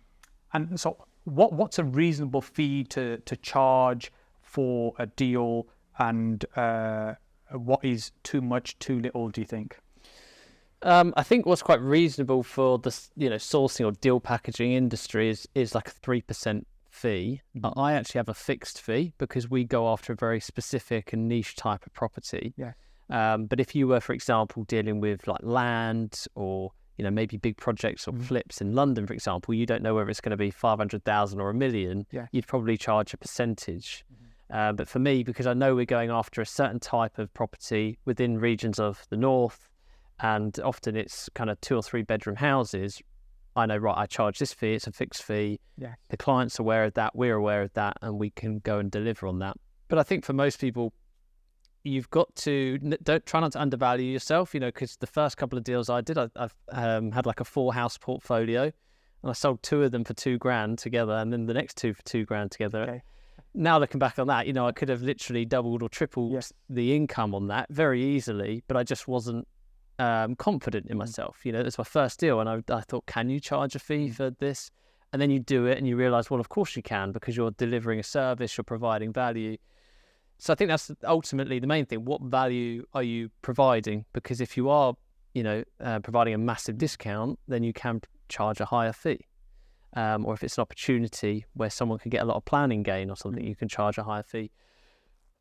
so what's a reasonable fee to charge for a deal, and what is too much, too little, do you think? I think what's quite reasonable for the sourcing or deal packaging industry is like a 3% fee. I actually have a fixed fee because we go after a very specific and niche type of property. Yeah. But if you were, for example, dealing with like land or maybe big projects or flips in London, for example, you don't know whether it's going to be 500,000 or $1 million. Yeah. You'd probably charge a percentage. But for me, because I know we're going after a certain type of property within regions of the north, and often it's kind of 2 or 3 bedroom houses, I know, right, I charge this fee, it's a fixed fee. Yeah. The client's aware of that, we're aware of that, and we can go and deliver on that. But I think for most people, you've got to try not to undervalue yourself, because the first couple of deals I did, I've had like a 4-house portfolio, and I sold 2 of them for $2,000 together, and then the next 2 for $2,000 together. Okay. Now looking back on that, I could have literally doubled or tripled the income on that very easily, but I just wasn't confident in myself. It's my first deal, and I thought, can you charge a fee for this? And then you do it, and you realise, well, of course you can, because you're delivering a service, you're providing value. So I think that's ultimately the main thing. What value are you providing? Because if you are, providing a massive discount, then you can charge a higher fee. Or if it's an opportunity where someone can get a lot of planning gain or something, you can charge a higher fee.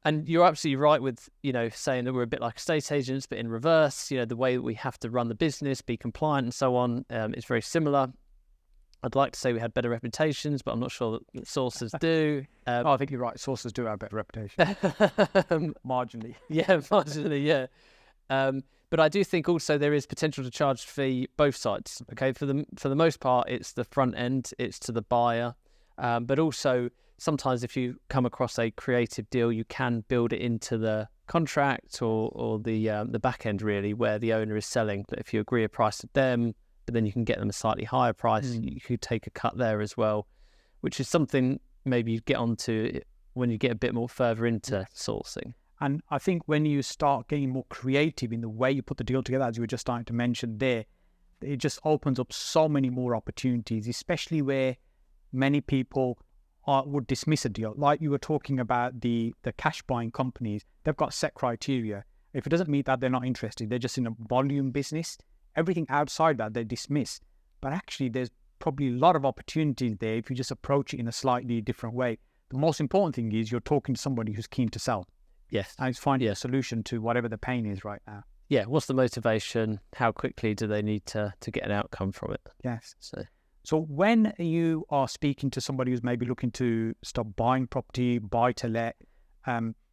And you're absolutely right with, saying that we're a bit like estate agents, but in reverse, the way that we have to run the business, be compliant and so on, is very similar. I'd like to say we had better reputations, but I'm not sure that sources do. I think you're right. Sources do have a better reputation. Marginally. Yeah, marginally, yeah. But I do think also there is potential to charge fee both sides. Okay, for the most part, it's the front end, it's to the buyer. But also sometimes if you come across a creative deal, you can build it into the contract or the back end really, where the owner is selling. But if you agree a price with them, but then you can get them a slightly higher price, you could take a cut there as well, which is something maybe you get onto when you get a bit more further into sourcing. And I think when you start getting more creative in the way you put the deal together, as you were just starting to mention there, it just opens up so many more opportunities, especially where many people would dismiss a deal. Like you were talking about the cash buying companies, they've got set criteria. If it doesn't meet that, they're not interested. They're just in a volume business. Everything outside that, they dismiss. But actually, there's probably a lot of opportunities there if you just approach it in a slightly different way. The most important thing is you're talking to somebody who's keen to sell. Yes. And it's finding a solution to whatever the pain is right now. Yeah. What's the motivation? How quickly do they need to get an outcome from it? Yes. So when you are speaking to somebody who's maybe looking to start buying property, buy to let,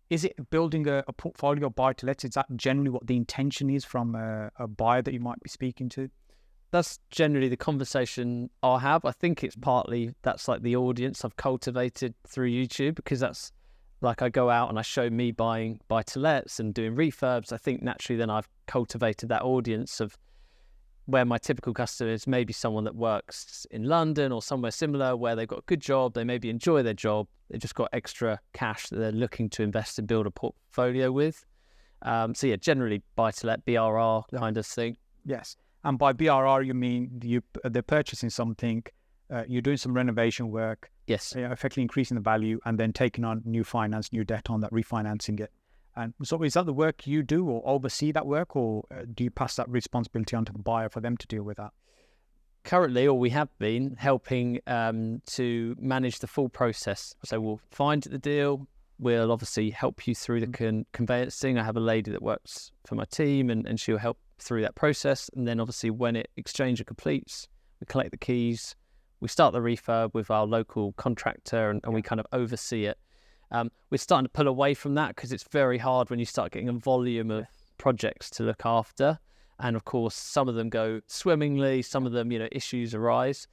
is it building a portfolio of buy to let? Is that generally what the intention is from a buyer that you might be speaking to? That's generally the conversation I have. I think it's partly that's like the audience I've cultivated through YouTube, because that's like I go out and I show me buying buy to lets and doing refurbs. I think naturally then I've cultivated that audience of where my typical customer is maybe someone that works in London or somewhere similar, where they've got a good job, they maybe enjoy their job, they've just got extra cash that they're looking to invest and build a portfolio with. So yeah, generally buy-to-let, BRR kind of thing. Yes. And by BRR, you mean they're purchasing something, you're doing some renovation work, yes, effectively increasing the value, and then taking on new finance, new debt on that, refinancing it. And so is that the work you do or oversee that work, or do you pass that responsibility onto the buyer for them to deal with that? Currently, or we have been helping to manage the full process. So we'll find the deal. We'll obviously help you through the conveyancing. I have a lady that works for my team and she'll help through that process. And then obviously when exchange completes, we collect the keys. We start the refurb with our local contractor and we kind of oversee it. We're starting to pull away from that because it's very hard when you start getting a volume of projects to look after. And of course, some of them go swimmingly, some of them, issues arise.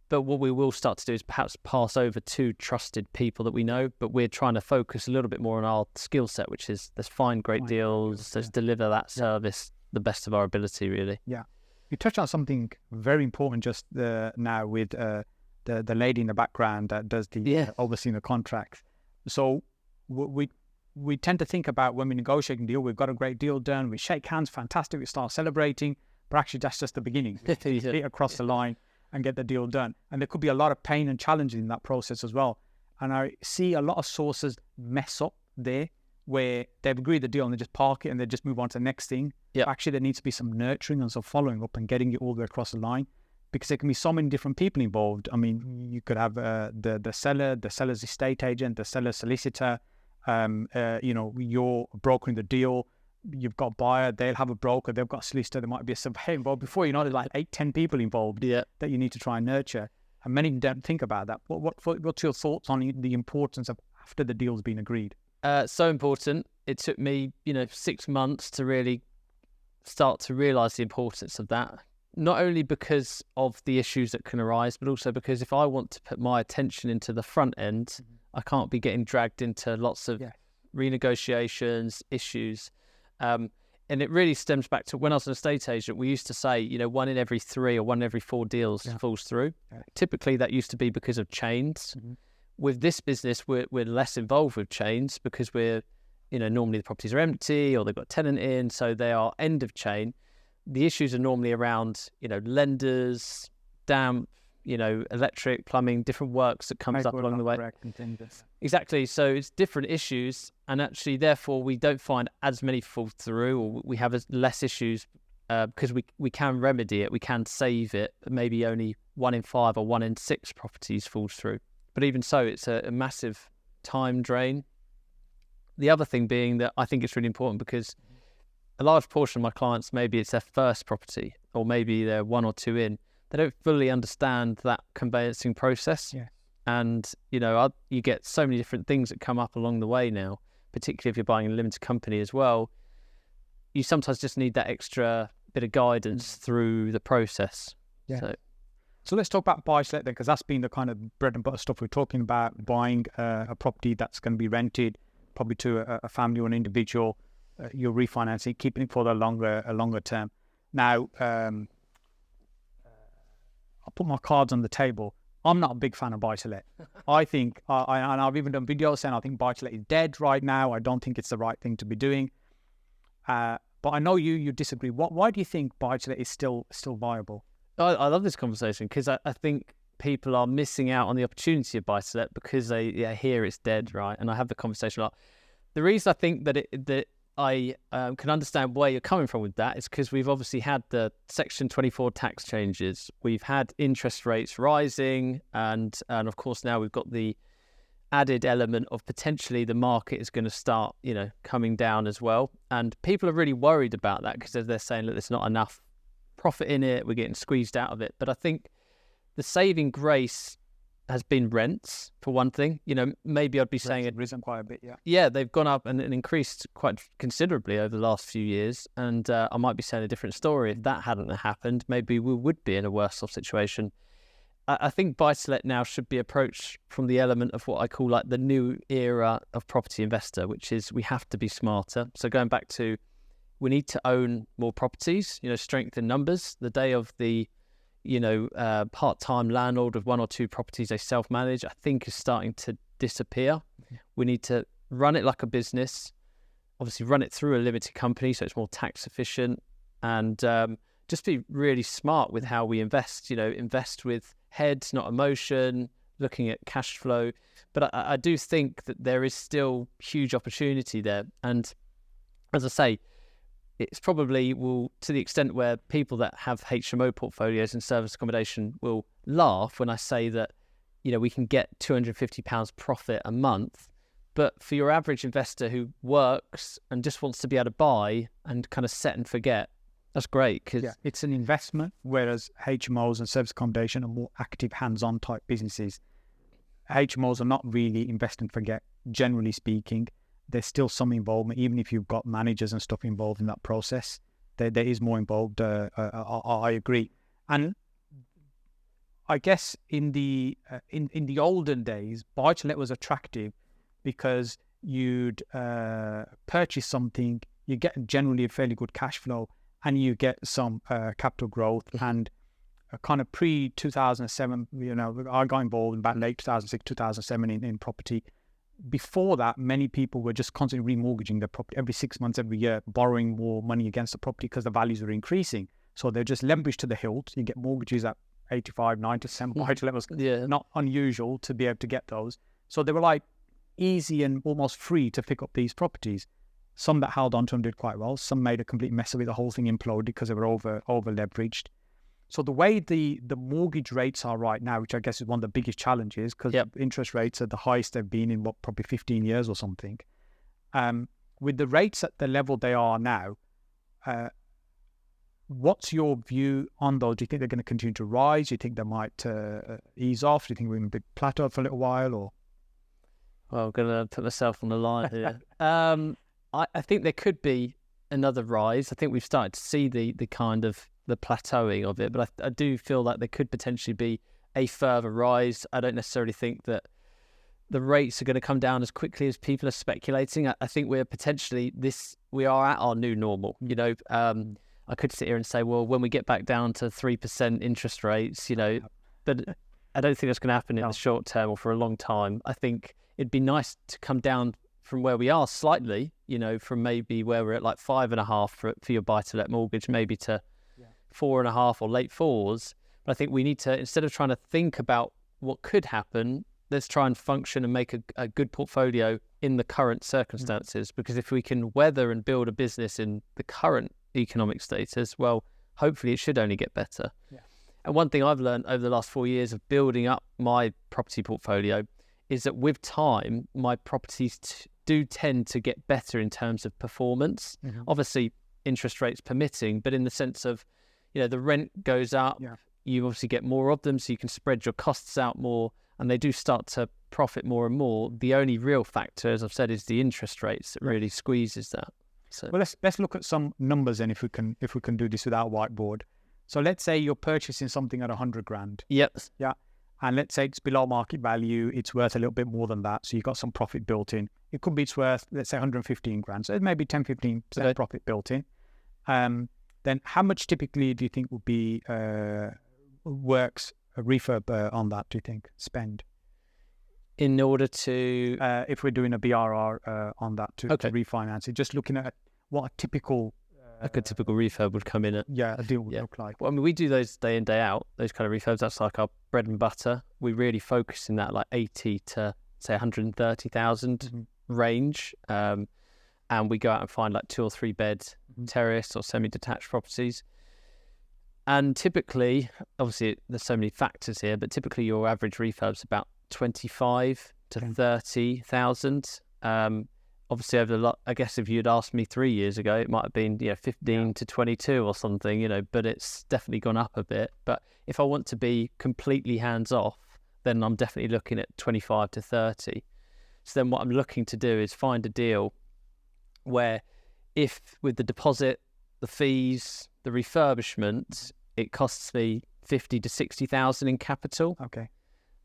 But what we will start to do is perhaps pass over to trusted people that we know, but we're trying to focus a little bit more on our skill set, which is let's find great deals, let's deliver that service the best of our ability, really. Yeah. You touched on something very important just now with the lady in the background that does the overseeing the contracts. So we tend to think about when we negotiate a deal, we've got a great deal done, we shake hands, fantastic, we start celebrating, but actually that's just the beginning. Get across the line and get the deal done. And there could be a lot of pain and challenges in that process as well. And I see a lot of sources mess up there where they've agreed the deal and they just park it and they just move on to the next thing. Yeah. Actually, there needs to be some nurturing and some following up and getting it all the way across the line, because there can be so many different people involved. I mean, you could have the seller, the seller's estate agent, the seller's solicitor, you're brokering the deal, you've got buyer, they'll have a broker, they've got a solicitor, there might be a surveyor involved. Before you know, there's like 8-10 people involved that you need to try and nurture. And many don't think about that. What's your thoughts on the importance of after the deal's been agreed? So important. It took me, 6 months to really start to realise the importance of that. Not only because of the issues that can arise, but also because if I want to put my attention into the front end, I can't be getting dragged into lots of renegotiations, issues. And it really stems back to when I was an estate agent, we used to say, 1 in every 3 or 1 in every 4 deals falls through. Typically, that used to be because of chains. With this business, we're less involved with chains because we're, normally the properties are empty or they've got a tenant in, so they are end of chain. The issues are normally around, lenders, damp, electric, plumbing, different works that comes up along the way. Exactly. So it's different issues, and actually, therefore, we don't find as many fall through, or we have less issues because we can remedy it, we can save it. But maybe only 1 in 5 or 1 in 6 properties falls through. But even so, it's a massive time drain. The other thing being that I think it's really important because a large portion of my clients, maybe it's their first property, or maybe they're 1 or 2 in. They don't fully understand that conveyancing process. And, you get so many different things that come up along the way now, particularly if you're buying a limited company as well. You sometimes just need that extra bit of guidance through the process. So let's talk about buy-to-let then, because that's been the kind of bread and butter stuff we're talking about, buying a property that's going to be rented, probably to a family or an individual. You're refinancing, keeping it for a longer term. Now, I'll put my cards on the table. I'm not a big fan of buy-to-let. I think, and I've even done videos saying I think buy-to-let is dead right now. I don't think it's the right thing to be doing. But I know you disagree. Why do you think buy-to-let is still viable? I love this conversation because I think people are missing out on the opportunity of buy-to-let because they hear it's dead, right? And I have the conversation a lot. The reason I think that I can understand where you're coming from with that is because we've obviously had the Section 24 tax changes. We've had interest rates rising, and of course now we've got the added element of potentially the market is going to start, coming down as well. And people are really worried about that because they're saying that there's not enough profit in it, we're getting squeezed out of it. But I think the saving grace has been rents, for one thing. Maybe I'd be saying it risen quite a bit, they've gone up and increased quite considerably over the last few years, and I might be saying a different story. If that hadn't happened, maybe we would be in a worse off situation. I think buy-to-let now should be approached from the element of what I call like the new era of property investor, which is we have to be smarter. So going back to, we need to own more properties, strength in numbers. The day of the, part-time landlord with 1 or 2 properties they self-manage, I think is starting to disappear. We need to run it like a business, obviously run it through a limited company so it's more tax efficient, and just be really smart with how we invest, invest with heads, not emotion, looking at cash flow. But I do think that there is still huge opportunity there. And as I say, it's probably will, to the extent where people that have HMO portfolios and service accommodation will laugh when I say that, we can get £250 profit a month. But for your average investor who works and just wants to be able to buy and kind of set and forget, that's great. Cause it's an investment, whereas HMOs and service accommodation are more active, hands-on type businesses. HMOs are not really invest and forget, generally speaking. There's still some involvement, even if you've got managers and stuff involved in that process. There is more involved. I agree, and I guess in the olden days, buy-to-let was attractive because you'd purchase something, you get generally a fairly good cash flow, and you get some capital growth. And kind of pre-2007, I got involved in about late 2006, 2007 in property. Before that, many people were just constantly remortgaging their property every 6 months, every year, borrowing more money against the property because the values were increasing. So they're just leveraged to the hilt. You get mortgages at 85, 90%. Buy-to-let was not unusual to be able to get those. So they were like easy and almost free to pick up these properties. Some that held on to them did quite well. Some made a complete mess of it. The whole thing imploded because they were over leveraged. So the way the mortgage rates are right now, which I guess is one of the biggest challenges, because interest rates are the highest they've been in probably 15 years or something. With the rates at the level they are now, what's your view on those? Do you think they're going to continue to rise? Do you think they might ease off? Do you think we're going to be plateaued for a little while? Or Well, I'm going to put myself on the line here. I think there could be another rise. I think we've started to see the kind of the plateauing of it, but I do feel that there could potentially be a further rise. I don't necessarily think that the rates are going to come down as quickly as people are speculating. I think we are at our new normal. You know, I could sit here and say, well, when we get back down to 3% interest rates, you know, but I don't think that's going to happen in the short term or for a long time. I think it'd be nice to come down from where we are slightly, you know, from maybe where we're at like 5.5 for your buy-to-let mortgage, maybe to 4.5 or late 4s. But I think we need to, instead of trying to think about what could happen, let's try and function and make a good portfolio in the current circumstances. Because if we can weather and build a business in the current economic status, well, hopefully it should only get better. Yeah. And one thing I've learned over the last 4 years of building up my property portfolio is that with time, my properties do tend to get better in terms of performance. Obviously, interest rates permitting, but in the sense of, you know, the rent goes up, you obviously get more of them, so you can spread your costs out more, and they do start to profit more and more. The only real factor, as I've said, is the interest rates that really squeezes that. So, well, let's look at some numbers, and if we can do this without whiteboard. So let's say you're purchasing something at 100 grand. Yep. Yeah. And let's say it's below market value, it's worth a little bit more than that. So you've got some profit built in. It could be it's worth, let's say 115 grand. So maybe 10-15% profit built in. Then how much typically do you think would be works a refurb on that, do you think, spend? In order to... if we're doing a BRR on that to refinance it, just looking at what a typical... like a typical refurb would come in at. Yeah, a deal would look like. Well, I mean, we do those day in, day out, those kind of refurbs. That's like our bread and butter. We really focus in that like 80 to, say, 130,000 range. And we go out and find like 2 or 3 bed terrace or semi-detached properties. And typically, obviously, there's so many factors here, but typically your average refurb's about 25 to 30,000. Obviously, I guess if you'd asked me 3 years ago, it might have been 15 to 22 or something, you know, but it's definitely gone up a bit. But if I want to be completely hands off, then I'm definitely looking at 25 to 30. So then what I'm looking to do is find a deal where if with the deposit, the fees, the refurbishment, it costs me 50 to 60,000 in capital. Okay.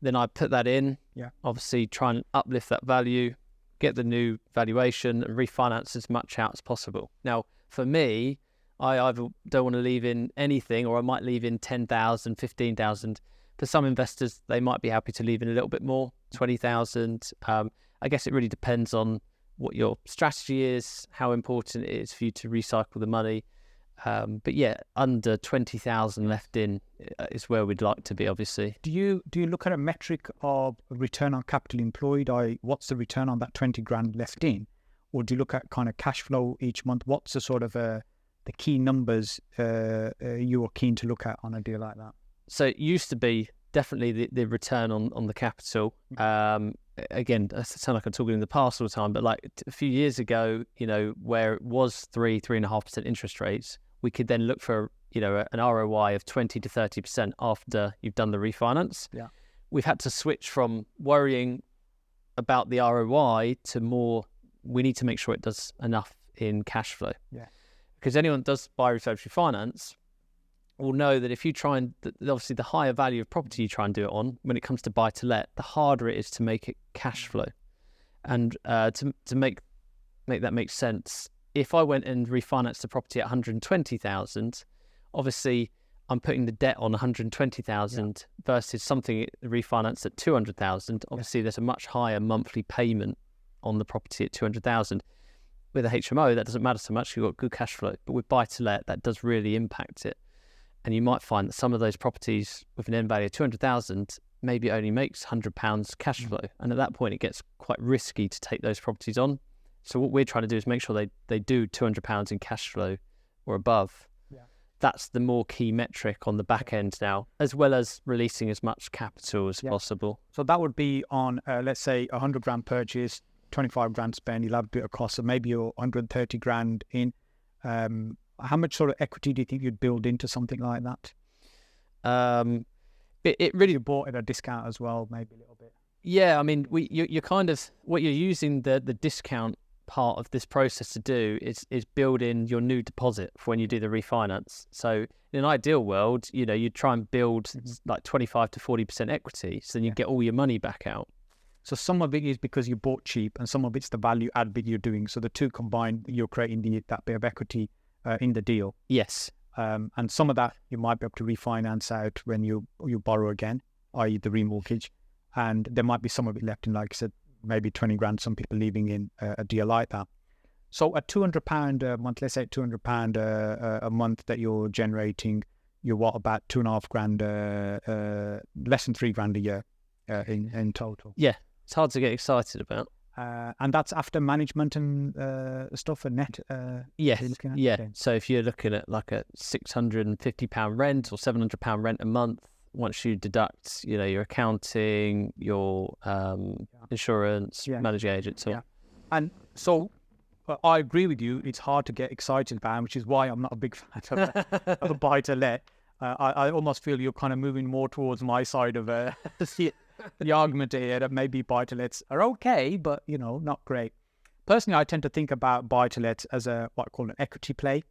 Then I put that in, obviously try and uplift that value, get the new valuation and refinance as much out as possible. Now, for me, I either don't want to leave in anything or I might leave in 10,000, 15,000. For some investors, they might be happy to leave in a little bit more, 20,000. I guess it really depends on what your strategy is, how important it is for you to recycle the money. But yeah, under 20,000 left in is where we'd like to be, obviously. Do you look at a metric of return on capital employed? What's the return on that 20 grand left in? Or do you look at kind of cash flow each month? What's the sort of the key numbers you are keen to look at on a deal like that? So it used to be definitely the return on the capital. Again, I sound like I'm talking in the past all the time, but like a few years ago, you know, where it was 3.5% interest rates, we could then look for, you know, an ROI of 20 to 30% after you've done the refinance. Yeah. We've had to switch from worrying about the ROI to more, we need to make sure it does enough in cash flow. Yeah. Because anyone that does buy, refurbish, refinance will know that if you try and, obviously the higher value of property you try and do it on, when it comes to buy to let, the harder it is to make it cash flow. And to make that make sense, if I went and refinanced the property at 120,000, obviously I'm putting the debt on 120,000 versus something refinanced at 200,000. Obviously there's a much higher monthly payment on the property at 200,000. With a HMO, that doesn't matter so much. You've got good cash flow. But with buy to let, that does really impact it. And you might find that some of those properties with an end value of 200,000 maybe only makes £100 cash flow. And at that point, it gets quite risky to take those properties on. So what we're trying to do is make sure they do £200 in cash flow or above. Yeah. That's the more key metric on the back end now, as well as releasing as much capital as possible. So that would be on, let's say, 100 grand purchase, 25 grand spend, you'll have a bit of cost, so maybe you're 130 grand in. How much sort of equity do you think you'd build into something like that? It really bought at a discount as well, maybe a little bit. Yeah, I mean, you're kind of what you're using the discount part of this process to do is build in your new deposit for when you do the refinance. So in an ideal world, you try and build like 25 to 40% equity, so then you get all your money back out. So some of it is because you bought cheap, and some of it's the value add bit you're doing. So the two combined, you're creating that bit of equity in the deal. Yes. And some of that you might be able to refinance out when you borrow again, i.e. the remortgage. And there might be some of it left in, like I said, maybe 20 grand, some people leaving in a deal like that. So at £200 a month, let's say £200 a month that you're generating, you're what, about 2.5 grand, less than 3 grand a year in total. Yeah, it's hard to get excited about. And that's after management and stuff and net. Yeah. Okay. So if you're looking at like a £650 rent or £700 rent a month, once you deduct, your accounting, your insurance, managing agent. So. Yeah. And so I agree with you. It's hard to get excited about, which is why I'm not a big fan of a buy-to-let. I almost feel you're kind of moving more towards my side of the argument here that maybe buy-to-lets are okay, but, not great. Personally, I tend to think about buy-to-lets as what I call an equity play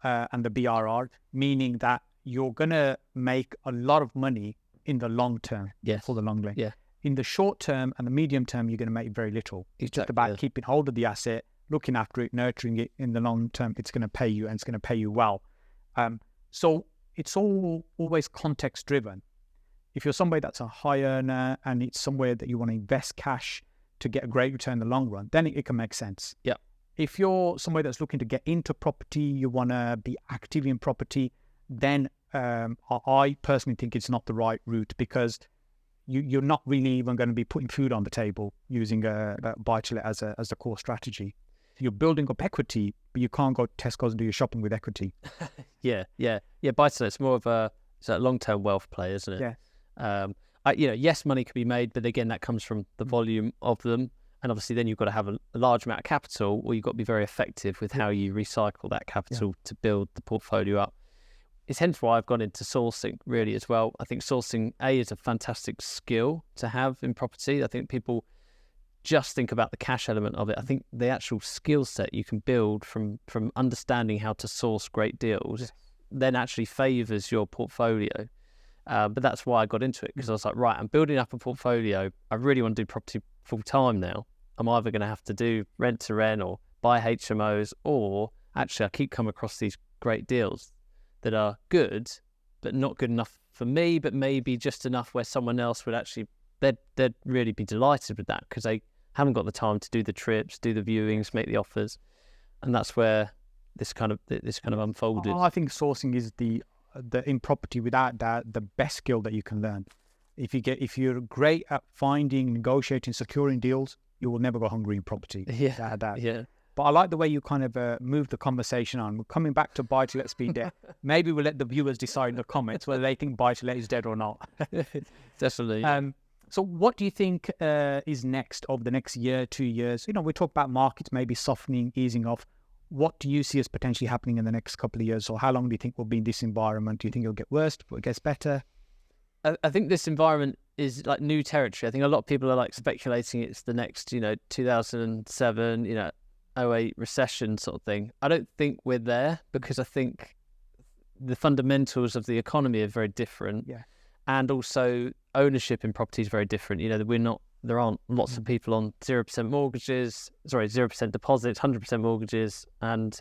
and the BRR, meaning that you're going to make a lot of money in the long term, for the long run. Yeah. In the short term and the medium term, you're going to make very little. It's just about keeping hold of the asset, looking after it, nurturing it. In the long term, it's going to pay you, and it's going to pay you well. So it's always context driven. If you're somebody that's a high earner and it's somewhere that you want to invest cash to get a great return in the long run, then it can make sense. Yeah. If you're somebody that's looking to get into property, you want to be active in property, then I personally think it's not the right route, because you're not really even going to be putting food on the table using a buy-to-let as a core strategy. You're building up equity, but you can't go to Tesco's and do your shopping with equity. Yeah. Buy-to-let's more of a long-term wealth play, isn't it? Yeah. Yes, money can be made, but again, that comes from the volume of them. And obviously then you've got to have a large amount of capital, or you've got to be very effective with how you recycle that capital to build the portfolio up. It's hence why I've gone into sourcing really as well. I think sourcing is a fantastic skill to have in property. I think people just think about the cash element of it. I think the actual skill set you can build from understanding how to source great deals then actually favours your portfolio. But that's why I got into it, because I was like, right, I'm building up a portfolio. I really want to do property full time now. I'm either going to have to do rent to rent or buy HMOs, or actually I keep coming across these great deals that are good, but not good enough for me, but maybe just enough where someone else would actually, they'd really be delighted with that, because they haven't got the time to do the trips, do the viewings, make the offers. And that's where this kind of unfolded. I think sourcing is the in property, without doubt, the best skill that you can learn. If you're great at finding, negotiating, securing deals, you will never go hungry in property. Yeah. But I like the way you kind of move the conversation on. We're coming back to buy-to-let speed debt. Maybe we'll let the viewers decide in the comments whether they think buy-to-let is dead or not. Definitely. So what do you think is next over the next year, 2 years? We talk about markets maybe softening, easing off. What do you see as potentially happening in the next couple of years? Or how long do you think we'll be in this environment? Do you think it'll get worse or it gets better? I think this environment is like new territory. I think a lot of people are like speculating it's the next, 2007, 08 recession sort of thing. I don't think we're there, because I think the fundamentals of the economy are very different. Yeah. And also ownership in property is very different. There aren't lots of people on 0% mortgages, 0% deposits, 100% mortgages. But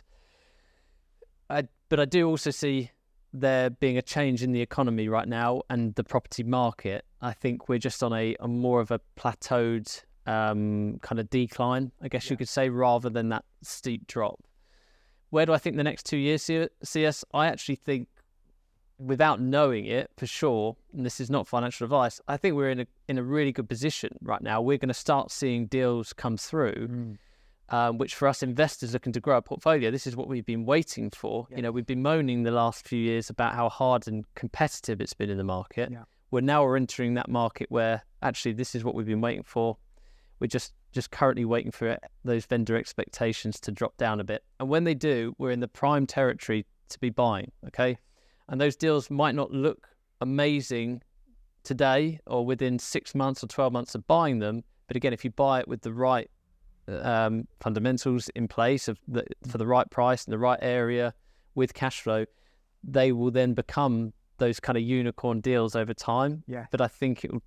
I do also see there being a change in the economy right now and the property market. I think we're just on a more of a plateaued kind of decline, I guess you could say, rather than that steep drop. Where do I think the next 2 years see us? I actually think, without knowing it for sure, and this is not financial advice, I think we're in a really good position right now. We're going to start seeing deals come through, which for us investors looking to grow our portfolio, this is what we've been waiting for. Yeah. We've been moaning the last few years about how hard and competitive it's been in the market. Yeah. We're entering that market where actually this is what we've been waiting for. We're just currently waiting for those vendor expectations to drop down a bit. And when they do, we're in the prime territory to be buying, okay? And those deals might not look amazing today or within 6 months or 12 months of buying them. But again, if you buy it with the right fundamentals in place for the right price in the right area with cash flow, they will then become those kind of unicorn deals over time. Yeah. But I think it will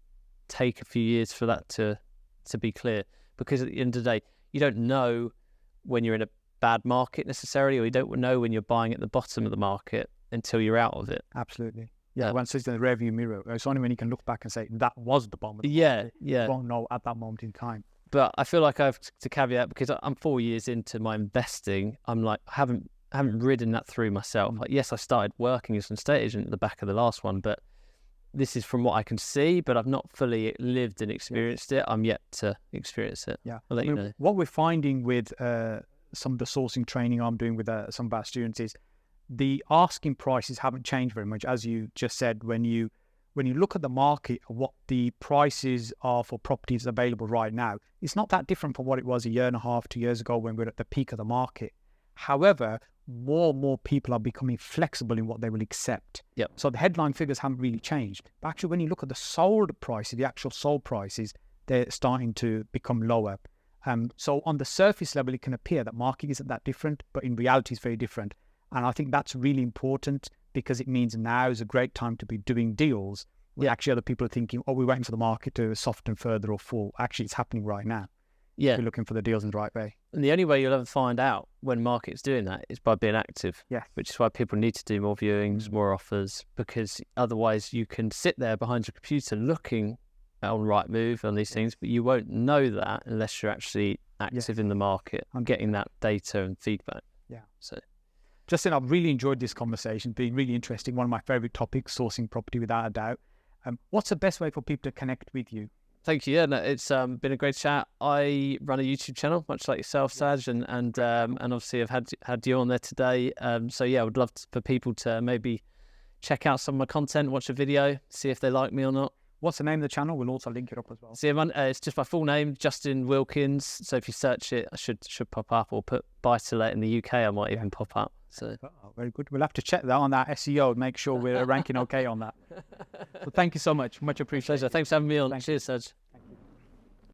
take a few years for that to be clear, because at the end of the day, you don't know when you're in a bad market necessarily, or you don't know when you're buying at the bottom of the market until you're out of it. Absolutely. Yeah, when it's in the rearview mirror, it's only when you can look back and say that was the bottom of the market. Yeah. You won't know at that moment in time. But I feel like I have to caveat, because I'm 4 years into my investing. I'm like, I haven't ridden that through myself. Like, yes, I started working as an estate agent at the back of the last one, but this is from what I can see, but I've not fully lived and experienced it. I'm yet to experience it. Yeah. I'll let you know. What we're finding with some of the sourcing training I'm doing with some of our students is the asking prices haven't changed very much. As you just said, when you look at the market, what the prices are for properties available right now, it's not that different from what it was a year and a half, 2 years ago when we were at the peak of the market. However, more and more people are becoming flexible in what they will accept. Yep. So the headline figures haven't really changed. But actually, when you look at the sold prices, the actual sold prices, they're starting to become lower. So on the surface level, it can appear that market isn't that different, but in reality, it's very different. And I think that's really important, because it means now is a great time to be doing deals when actually other people are thinking, oh, we're waiting for the market to soften further or fall. Actually, it's happening right now. Yeah. If you're looking for the deals in the right way. And the only way you'll ever find out when market's doing that is by being active. Yeah. Which is why people need to do more viewings, more offers, because otherwise you can sit there behind your computer looking on Rightmove on these things, but you won't know that unless you're actually active in the market and getting that data and feedback. Yeah. So, Justin, I've really enjoyed this conversation. It's been really interesting. One of my favorite topics, sourcing property, without a doubt. What's the best way for people to connect with you? Thank you. Yeah, no, it's been a great chat. I run a YouTube channel, much like yourself, Saj, and obviously I've had you on there today. So yeah, I would love for people to maybe check out some of my content, watch a video, see if they like me or not. What's the name of the channel? We'll also link it up as well. See, it's just my full name, Justin Wilkins. So if you search it, I should pop up, or put buy to let in the UK, I might even pop up. So very good. We'll have to check that on that SEO, make sure we're ranking okay on that. So thank you so much. Much appreciated. Pleasure. Thanks for having me on. Thanks. Cheers, Saj.